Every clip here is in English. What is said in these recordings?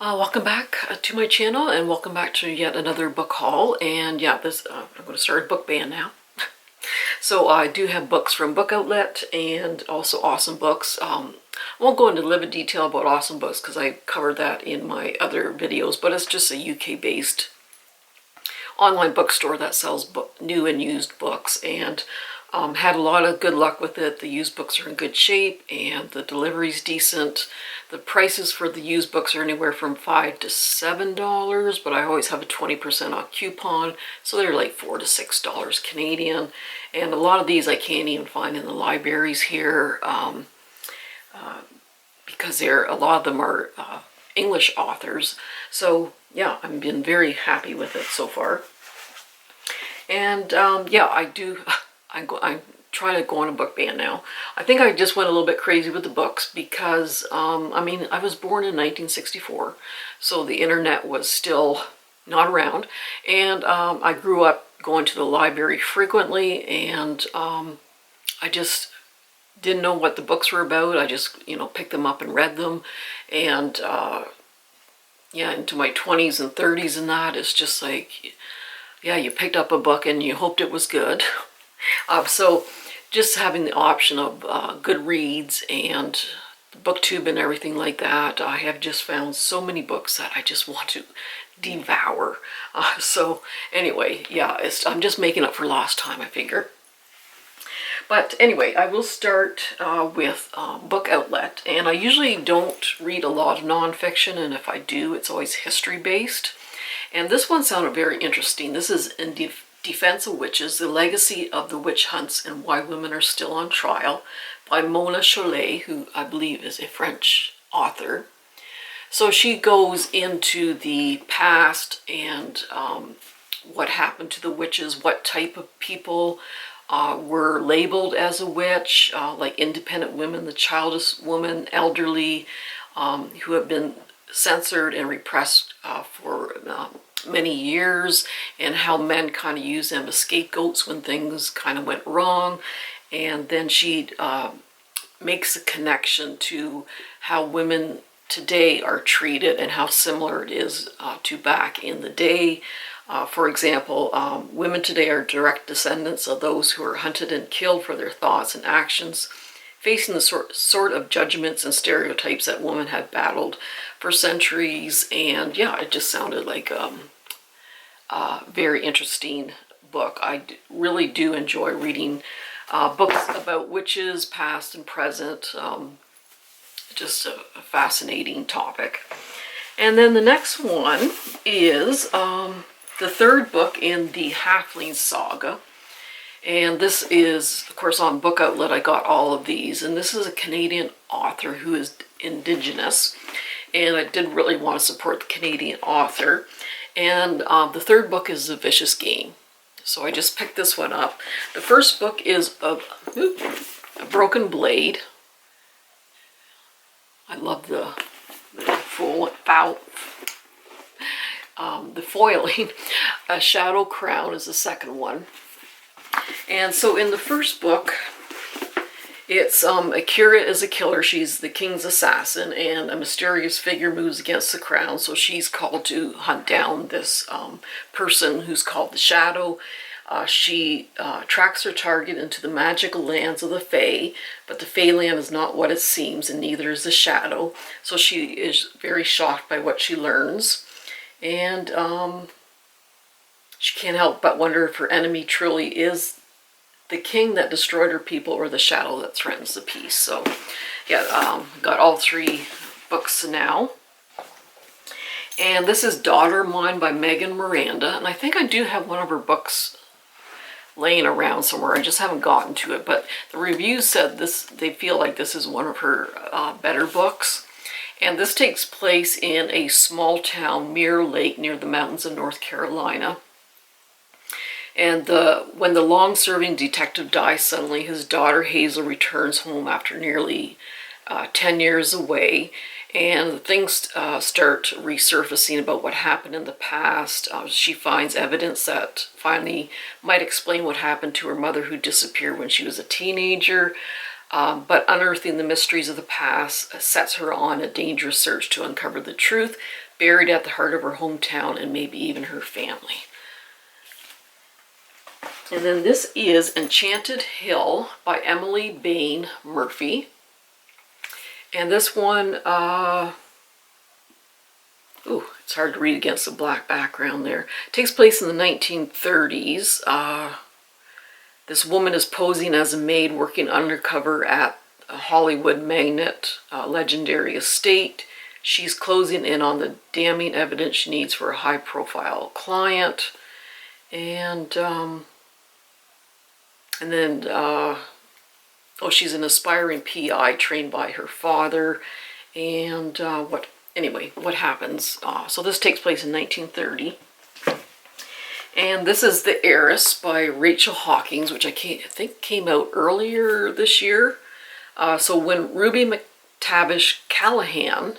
Welcome back to my channel, and welcome back to yet another book haul. And yeah, I'm going to start a book ban now. So I do have books from Book Outlet and also Awesome Books. I won't go into live in detail about Awesome Books because I covered that in my other videos, but it's just a UK-based online bookstore that sells new and used books, and had a lot of good luck with it. The used books are in good shape and the delivery's decent. The prices for the used books are anywhere from $5 to $7, but I always have a 20% off coupon, so they're like $4 to $6 Canadian. And a lot of these I can't even find in the libraries here because a lot of them are English authors. So yeah, I've been very happy with it so far. And yeah, I'm trying to go on a book ban now. I think I just went a little bit crazy with the books because, I mean, I was born in 1964, so the internet was still not around. And I grew up going to the library frequently, and I just didn't know what the books were about. I just, picked them up and read them. And yeah, into my 20s and 30s and that, it's just like, yeah, you picked up a book and you hoped it was good. So just having the option of Goodreads and BookTube and everything like that, I have just found so many books that I just want to devour. So anyway, yeah, I'm just making up for lost time, I figure. But anyway, I will start with Book Outlet. And I usually don't read a lot of nonfiction, and if I do, it's always history-based. And this one sounded very interesting. This is In Defense of Witches, The Legacy of the Witch Hunts and Why Women Are Still on Trial by Mona Chollet, who I believe is a French author. So she goes into the past and what happened to the witches, what type of people were labeled as a witch, like independent women, the childless woman, elderly, who have been censored and repressed for many years, and how men kind of use them as scapegoats when things kind of went wrong. And then she makes a connection to how women today are treated and how similar it is to back in the day. For example, women today are direct descendants of those who were hunted and killed for their thoughts and actions, facing the sort of judgments and stereotypes that women have battled for centuries. And yeah, it just sounded like a very interesting book. I really do enjoy reading books about witches, past and present. Just a fascinating topic. And then the next one is the third book in the Halfling Saga. And this is, of course, on Book Outlet. I got all of these. And this is a Canadian author who is Indigenous. And I did really want to support the Canadian author. And the third book is The Vicious Game. So I just picked this one up. The first book is A Broken Blade. I love the foiling. A Shadow Crown is the second one. And so in the first book, it's Akira is a killer. She's the king's assassin, and a mysterious figure moves against the crown, so she's called to hunt down this person who's called the Shadow. She tracks her target into the magical lands of the Fae, but the Fae land is not what it seems, and neither is the Shadow. So she is very shocked by what she learns, and she can't help but wonder if her enemy truly is the king that destroyed her people or the shadow that threatens the peace. So yeah, got all three books now. And this is Daughter Mine by Megan Miranda, and I think I do have one of her books laying around somewhere. I just haven't gotten to it, but the reviews said they feel like this is one of her better books. And this takes place in a small town, Mirror Lake, near the mountains of North Carolina. And when the long-serving detective dies suddenly, his daughter Hazel returns home after nearly 10 years away. And things start resurfacing about what happened in the past. She finds evidence that finally might explain what happened to her mother, who disappeared when she was a teenager. but unearthing the mysteries of the past sets her on a dangerous search to uncover the truth buried at the heart of her hometown and maybe even her family. And then this is Enchanted Hill by Emily Bain Murphy. And this one, it's hard to read against the black background there. It takes place in the 1930s. This woman is posing as a maid working undercover at a Hollywood magnate legendary estate. She's closing in on the damning evidence she needs for a high-profile client. And then, she's an aspiring PI trained by her father. And what happens? So this takes place in 1930. And this is The Heiress by Rachel Hawkins, which I think came out earlier this year. So when Ruby McTavish Callahan,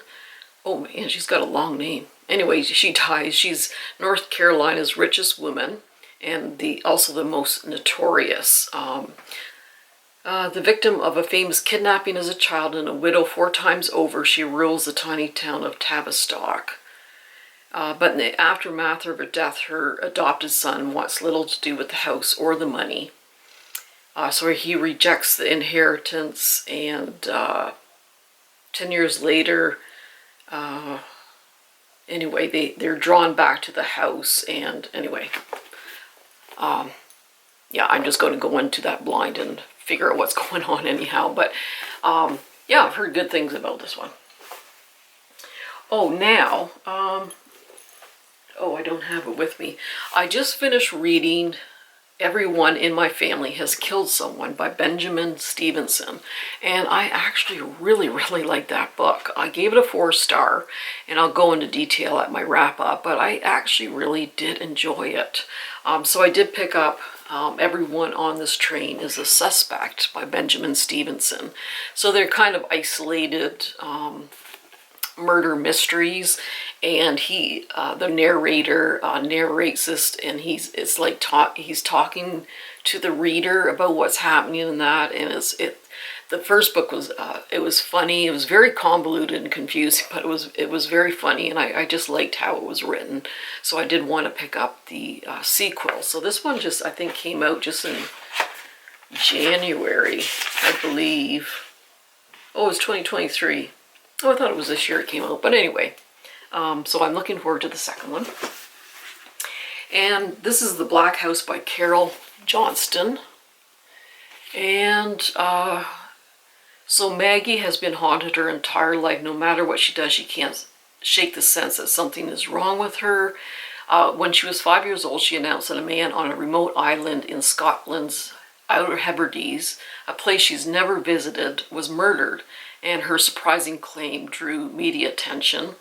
oh man, she's got a long name. Anyway, she dies. She's North Carolina's richest woman and also the most notorious. The victim of a famous kidnapping as a child and a widow 4 times over, she rules the tiny town of Tavistock. But in the aftermath of her death, her adopted son wants little to do with the house or the money. So he rejects the inheritance, and 10 years later, they're drawn back to the house, and I'm just going to go into that blind and figure out what's going on anyhow. But I've heard good things about this one. I don't have it with me. I just finished reading Everyone in My Family Has Killed Someone by Benjamin Stevenson. And I actually really, really like that book. I gave it a 4-star, and I'll go into detail at my wrap-up, but I actually really did enjoy it. So I did pick up Everyone on This Train is a Suspect by Benjamin Stevenson. So they're kind of isolated murder mysteries, and the narrator narrates this, and he's talking to the reader about what's happening in that. And the first book was it was funny. It was very convoluted and confusing, but it was very funny, and I just liked how it was written. So I did want to pick up the sequel. So this one I think came out just in January, I believe. Oh, it was 2023. Oh, I thought it was this year it came out. But anyway, so I'm looking forward to the second one. And this is The Black House by Carol Johnston. And so Maggie has been haunted her entire life. No matter what she does, she can't shake the sense that something is wrong with her. When she was 5 years old, she announced that a man on a remote island in Scotland's Outer Hebrides, a place she's never visited, was murdered. And her surprising claim drew media attention.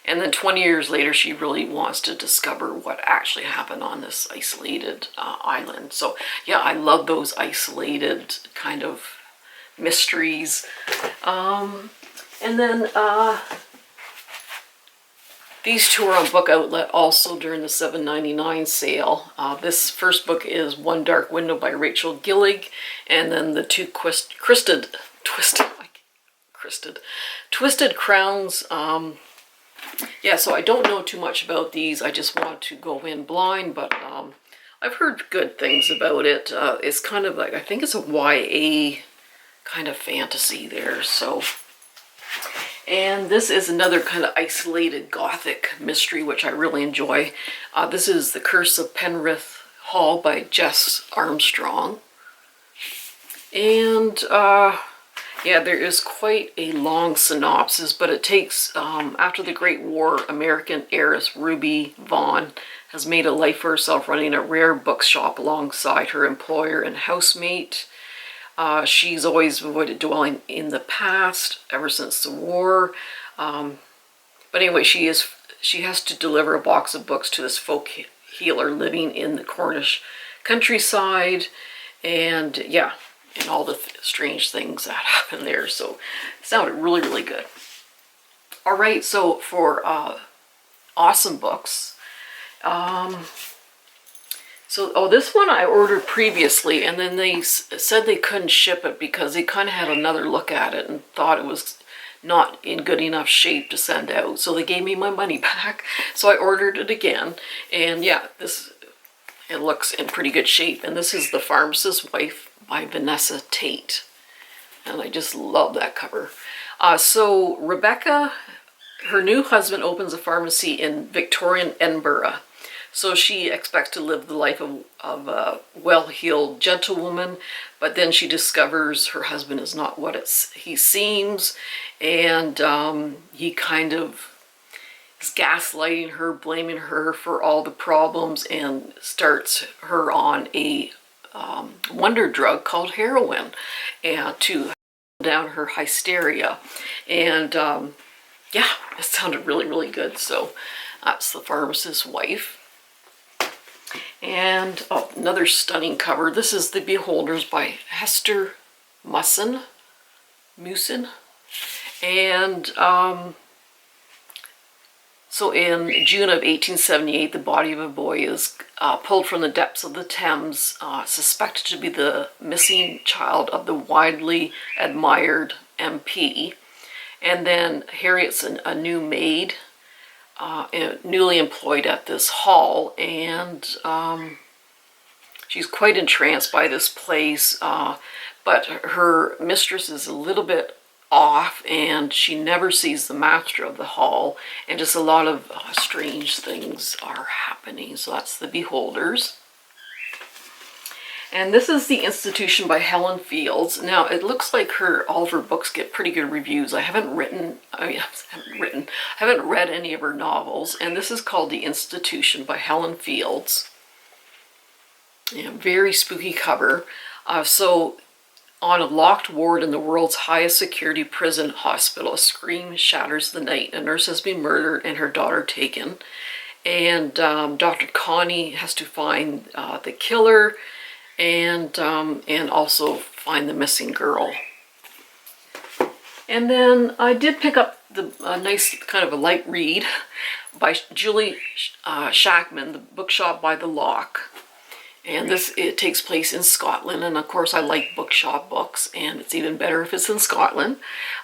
And then 20 years later, she really wants to discover what actually happened on this isolated island. So yeah, I love those isolated kind of mysteries. And then these two are on Book Outlet also during the $7.99 sale. This first book is One Dark Window by Rachel Gillig, and then the two Twisted Crowns. So I don't know too much about these. I just want to go in blind, but I've heard good things about it. It's kind of like, I think it's a YA kind of fantasy there. So, and this is another kind of isolated gothic mystery, which I really enjoy. This is The Curse of Penrith Hall by Jess Armstrong. And there is quite a long synopsis, but it takes, after the Great War, American heiress Ruby Vaughn has made a life for herself running a rare bookshop alongside her employer and housemate. She's always avoided dwelling in the past ever since the war. But anyway, she has to deliver a box of books to this folk healer living in the Cornish countryside. And and all the strange things that happen there. So it sounded really, really good. All right, so for awesome books. So, oh, this one I ordered previously, and then they said they couldn't ship it because they kind of had another look at it and thought it was not in good enough shape to send out. So they gave me my money back. So I ordered it again, and yeah, it looks in pretty good shape. And this is The Pharmacist's Wife by Vanessa Tate, and I just love that cover. So Rebecca, her new husband opens a pharmacy in Victorian Edinburgh. So she expects to live the life of a well-heeled gentlewoman, but then she discovers her husband is not what he seems, and he kind of is gaslighting her, blaming her for all the problems, and starts her on a wonder drug called heroin, and to down her hysteria. And yeah, it sounded really, really good. So that's The Pharmacist's Wife. And oh, another stunning cover. This is The Beholders by Hester Musson. And so in June of 1878, the body of a boy is pulled from the depths of the Thames, suspected to be the missing child of the widely admired MP. And then Harriet's a new maid, newly employed at this hall, and she's quite entranced by this place, but her mistress is a little bit off, and she never sees the master of the hall, and just a lot of strange things are happening. So that's The Beholders. And this is The Institution by Helen Fields. Now, it looks like all of her books get pretty good reviews. I haven't read any of her novels, and this is called The Institution by Helen Fields. Yeah, very spooky cover. So, on a locked ward in the world's highest security prison hospital, a scream shatters the night. A nurse has been murdered and her daughter taken. And Dr. Connie has to find the killer, and also find the missing girl. And then I did pick up a nice kind of a light read by Julie Shackman, The Bookshop by the Lock. And it takes place in Scotland, and of course I like bookshop books, and it's even better if it's in Scotland.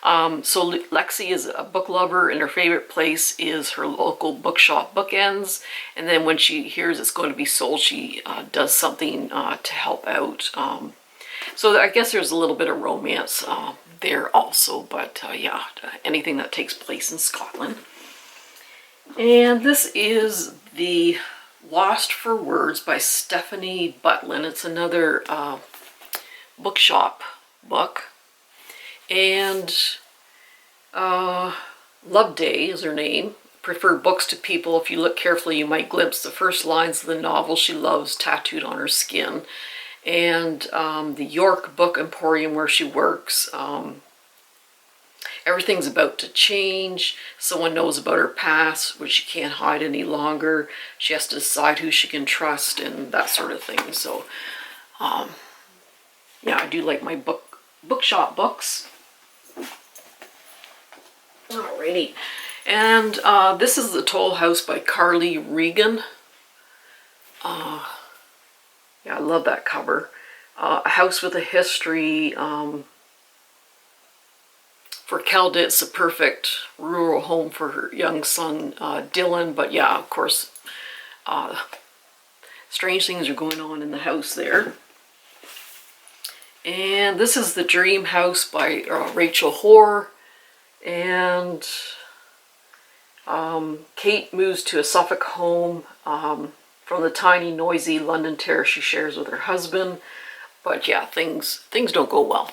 So Lexi is a book lover, and her favorite place is her local bookshop, Bookends. And then when she hears it's going to be sold, she does something to help out. So I guess there's a little bit of romance there also, but yeah, anything that takes place in Scotland. And this is The Lost for Words by Stephanie Butlin. It's another bookshop book. And Loveday is her name. Prefer books to people. If you look carefully, you might glimpse the first lines of the novel she loves tattooed on her skin. And the York Book Emporium where she works. Everything's about to change. Someone knows about her past, which she can't hide any longer. She has to decide who she can trust and that sort of thing. So, yeah, I do like my bookshop books. Alrighty. And this is The Toll House by Carly Regan. Yeah, I love that cover. A house with a history. For Kelda, it's a perfect rural home for her young son, Dylan. But yeah, of course, strange things are going on in the house there. And this is The Dream House by Rachel Hoare. And Kate moves to a Suffolk home from the tiny, noisy London terrace she shares with her husband. But yeah, things don't go well.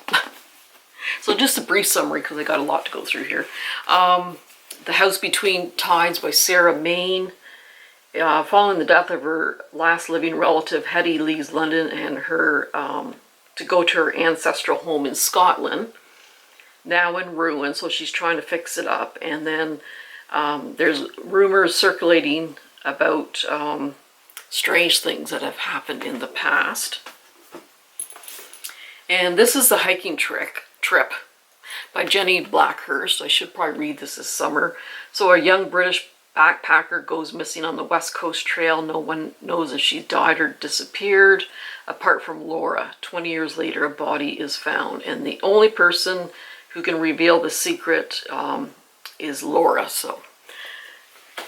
So just a brief summary, because I got a lot to go through here. The House Between Tides by Sarah Main. Following the death of her last living relative, Hetty leaves London and her to go to her ancestral home in Scotland, now in ruin, so she's trying to fix it up. And then there's rumors circulating about strange things that have happened in the past. And this is The Hiking Trip by Jenny Blackhurst. I should probably read this summer. So a young British backpacker goes missing on the West Coast Trail. No one knows if she died or disappeared, apart from Laura. 20 years later, a body is found, and the only person who can reveal the secret is Laura. So,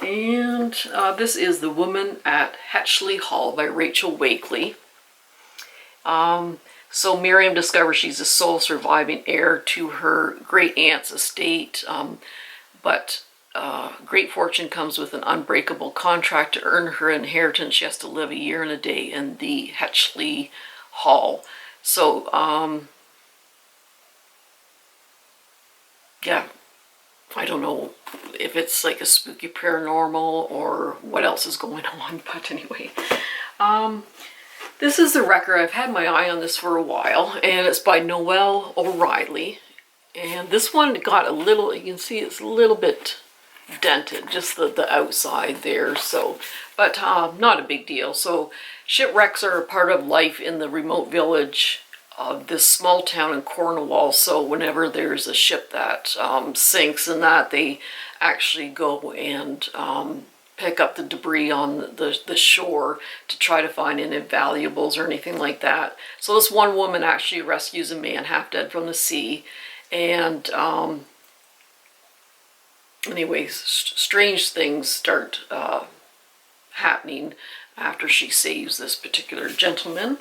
and this is The Woman at Hetchley Hall by Rachel Wakely. So Miriam discovers she's the sole surviving heir to her great aunt's estate, but great fortune comes with an unbreakable contract. To earn her inheritance, she has to live a year and a day in the Hetchley Hall. So, yeah, I don't know if it's like a spooky paranormal or what else is going on, but anyway. This is the record. I've had my eye on this for a while, and it's by Noelle O'Reilly. And this one got a little, you can see it's a little bit dented, just the outside there, so, but not a big deal. So shipwrecks are a part of life in the remote village of this small town in Cornwall. So whenever there's a ship that sinks and that, they actually go and pick up the debris on the shore to try to find any valuables or anything like that. So this one woman actually rescues a man half dead from the sea, and anyways, strange things start happening after she saves this particular gentleman.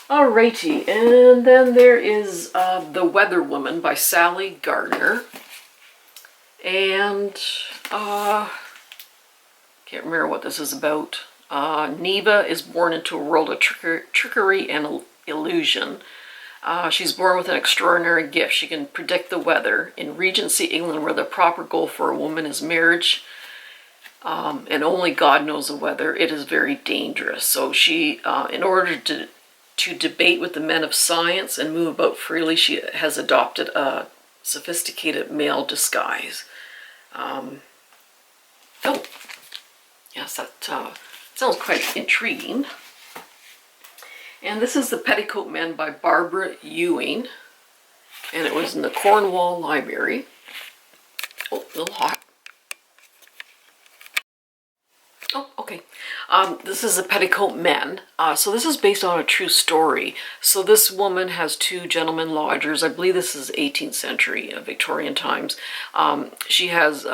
Alrighty, and then there is The Weather Woman by Sally Gardner. And can't remember what this is about. Neva is born into a world of trickery and illusion. She's born with an extraordinary gift. She can predict the weather. In Regency, England, where the proper goal for a woman is marriage, and only God knows the weather, it is very dangerous. So she, in order to debate with the men of science and move about freely, she has adopted a sophisticated male disguise. Oh, yes, that sounds quite intriguing. And this is The Petticoat Men by Barbara Ewing, and it was in the Cornwall Library. Oh, a little hot. Oh, okay. This is The Petticoat Men. So this is based on a true story. So this woman has two gentlemen lodgers. I believe this is 18th century, Victorian times. She has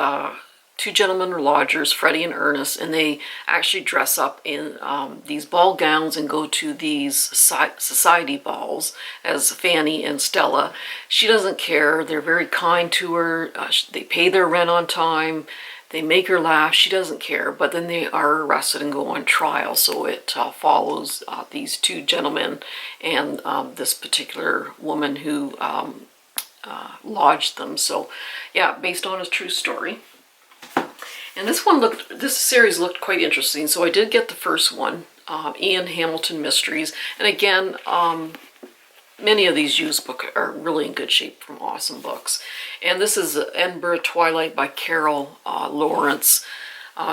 two gentlemen lodgers, Freddie and Ernest, and they actually dress up in these ball gowns and go to these society balls as Fanny and Stella. She doesn't care. They're very kind to her. They pay their rent on time. They make her laugh. She doesn't care. But then they are arrested and go on trial. So it follows these two gentlemen and this particular woman who lodged them. So yeah, based on a true story. And this series looked quite interesting. So I did get the first one, Ian Hamilton Mysteries. And again, many of these used books are really in good shape from Awesome Books. And this is Edinburgh Twilight by Carol Lawrence.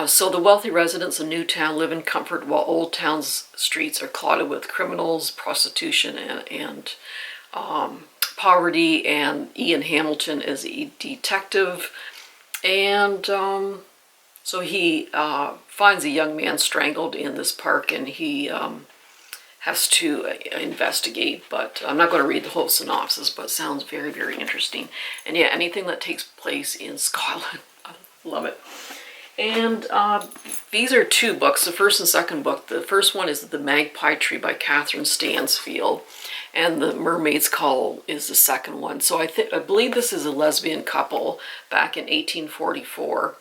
So the wealthy residents of Newtown live in comfort while Old Town's streets are clouded with criminals, prostitution, and poverty. And Ian Hamilton is a detective. And so he finds a young man strangled in this park, and he has to investigate. But I'm not going to read the whole synopsis, but it sounds very, very interesting. And yeah, anything that takes place in Scotland, I love it. And these are two books, the first and second book. The first one is The Magpie Tree by Catherine Stansfield, and The Mermaid's Call is the second one. So I believe this is a lesbian couple back in 1844.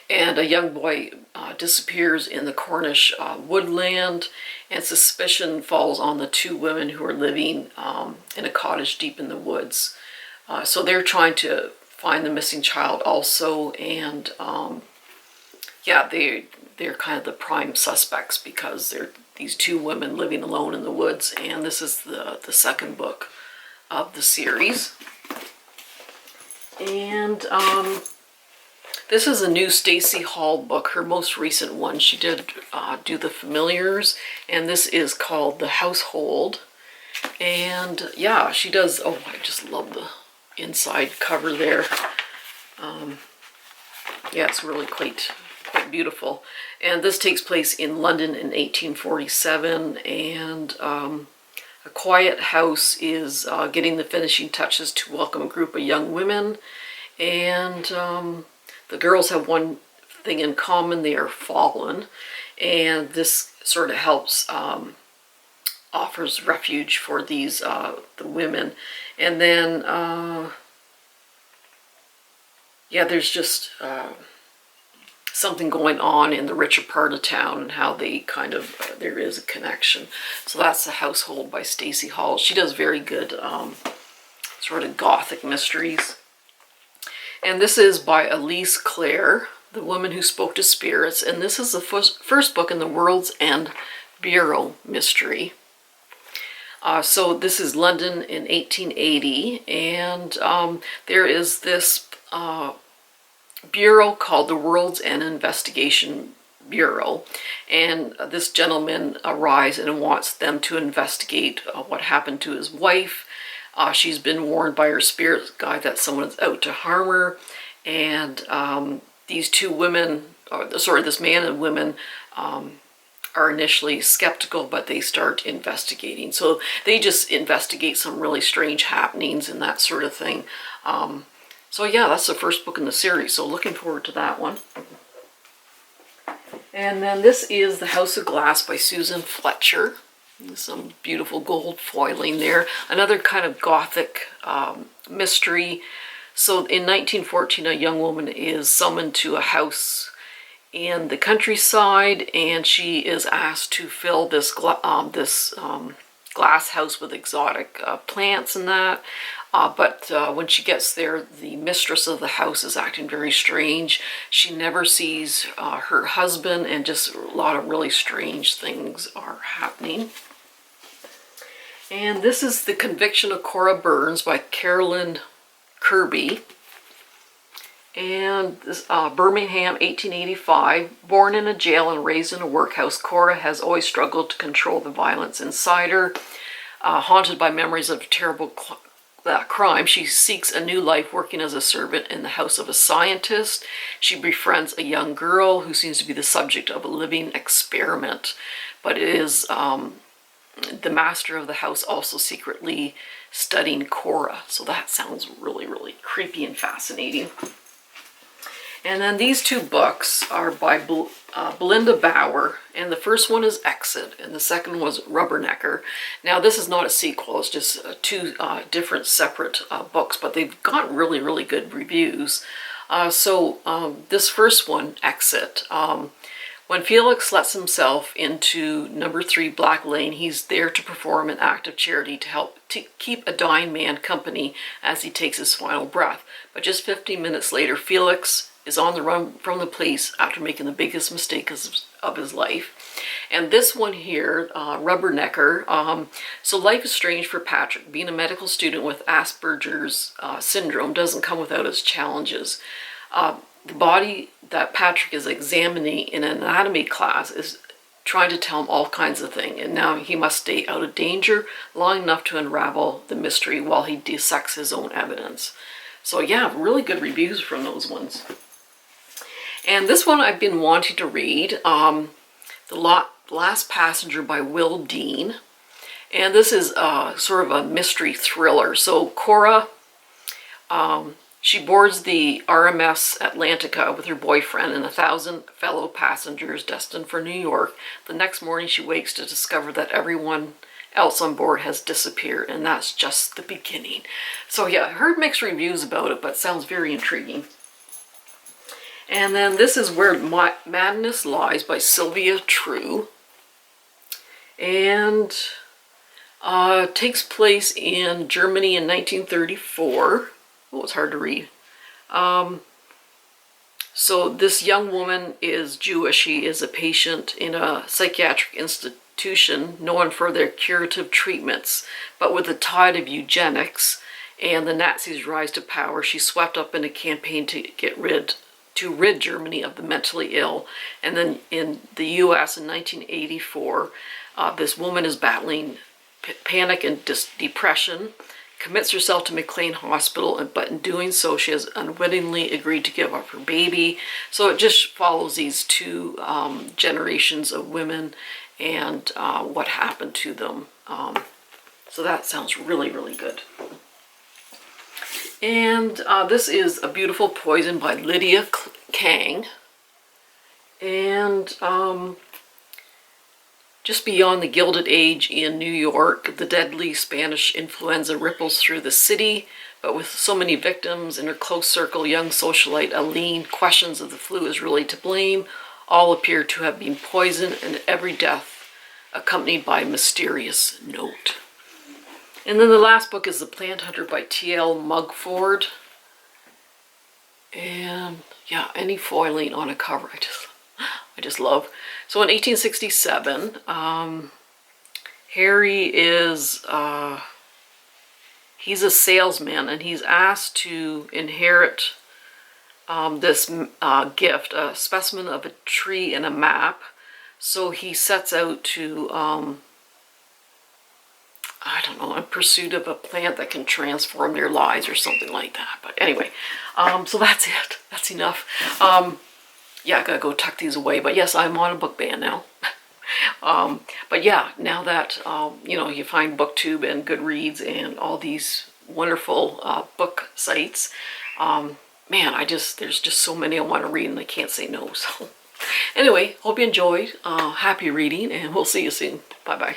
And a young boy disappears in the Cornish woodland, and suspicion falls on the two women who are living in a cottage deep in the woods. So they're trying to find the missing child also, and yeah, they're kind of the prime suspects because they're these two women living alone in the woods. And this is the second book of the series. And this is a new Stacey Hall book, her most recent one. She did do The Familiars, and this is called The Household. And yeah, she does, oh, I just love the inside cover there. Yeah, it's really quite beautiful. And this takes place in London in 1847, and a quiet house is getting the finishing touches to welcome a group of young women. And the girls have one thing in common: they are fallen, and this sort of helps, offers refuge for these the women. And then yeah, there's just something going on in the richer part of town, and how they kind of there is a connection. So that's The Household by Stacey Hall. She does very good sort of gothic mysteries. And this is by Elise Clare, The Woman Who Spoke to Spirits, and this is the first book in the World's End Bureau mystery. So this is London in 1880, and there is this bureau called the World's End Investigation Bureau, and this gentleman arrives and wants them to investigate what happened to his wife. She's been warned by her spirit guide that someone is out to harm her, and these two women, this man and women, are initially skeptical, but they start investigating. So they just investigate some really strange happenings and that sort of thing. So yeah, that's the first book in the series, so looking forward to that one. And then this is The House of Glass by Susan Fletcher. There's some beautiful gold foiling there. Another kind of gothic mystery. So in 1914, a young woman is summoned to a house in the countryside, and she is asked to fill this glass house with exotic plants and that. But when she gets there, the mistress of the house is acting very strange. She never sees her husband, and just a lot of really strange things are happening. And this is The Conviction of Cora Burns by Carolyn Kirby. And this, Birmingham, 1885. Born in a jail and raised in a workhouse, Cora has always struggled to control the violence inside her. Haunted by memories of terrible crime, she seeks a new life working as a servant in the house of a scientist. She befriends a young girl who seems to be the subject of a living experiment, but it is the master of the house also secretly studying Cora. So that sounds really, really creepy and fascinating. And then these two books are by Belinda Bauer, and the first one is Exit, and the second was Rubbernecker. Now this is not a sequel, it's just two different separate books, but they've got really, really good reviews. This first one, Exit, when Felix lets himself into number 3 Black Lane, he's there to perform an act of charity to help keep a dying man company as he takes his final breath. But just 15 minutes later, Felix is on the run from the police after making the biggest mistake of his life. And this one here, Rubbernecker, so life is strange for Patrick. Being a medical student with Asperger's syndrome doesn't come without its challenges. The body that Patrick is examining in an anatomy class is trying to tell him all kinds of things, and now he must stay out of danger long enough to unravel the mystery while he dissects his own evidence. So yeah, really good reviews from those ones. And this one I've been wanting to read, The Last Passenger by Will Dean. And this is sort of a mystery thriller. So Cora, she boards the RMS Atlantica with her boyfriend and 1,000 fellow passengers destined for New York. The next morning she wakes to discover that everyone else on board has disappeared, and that's just the beginning. So yeah, I heard mixed reviews about it, but it sounds very intriguing. And then this is Where Madness Lies by Sylvia True. And takes place in Germany in 1934. Oh, it's hard to read. So this young woman is Jewish. She is a patient in a psychiatric institution known for their curative treatments. But with the tide of eugenics and the Nazis' rise to power, she's swept up in a campaign to rid Germany of the mentally ill. And then in the US in 1984, this woman is battling panic and depression, commits herself to McLean Hospital, but in doing so, she has unwittingly agreed to give up her baby. So it just follows these two generations of women and what happened to them. So that sounds really, really good. And this is A Beautiful Poison by Lydia Kang. And just beyond the Gilded Age in New York, the deadly Spanish influenza ripples through the city, but with so many victims in her close circle, young socialite Aline questions if the flu is really to blame. All appear to have been poisoned, and every death accompanied by a mysterious note. And then the last book is The Plant Hunter by T.L. Mugford. And yeah, any foiling on a cover, I just love. So in 1867, Harry is, he's a salesman, and he's asked to inherit this gift, a specimen of a tree and a map. So he sets out to, I don't know, in pursuit of a plant that can transform their lives or something like that. But anyway, so that's it. That's enough. Yeah, I gotta go tuck these away. But yes, I'm on a book ban now. But yeah, now that, you know, you find BookTube and Goodreads and all these wonderful book sites, man, there's just so many I want to read and I can't say no. So anyway, hope you enjoyed. Happy reading, and we'll see you soon. Bye-bye.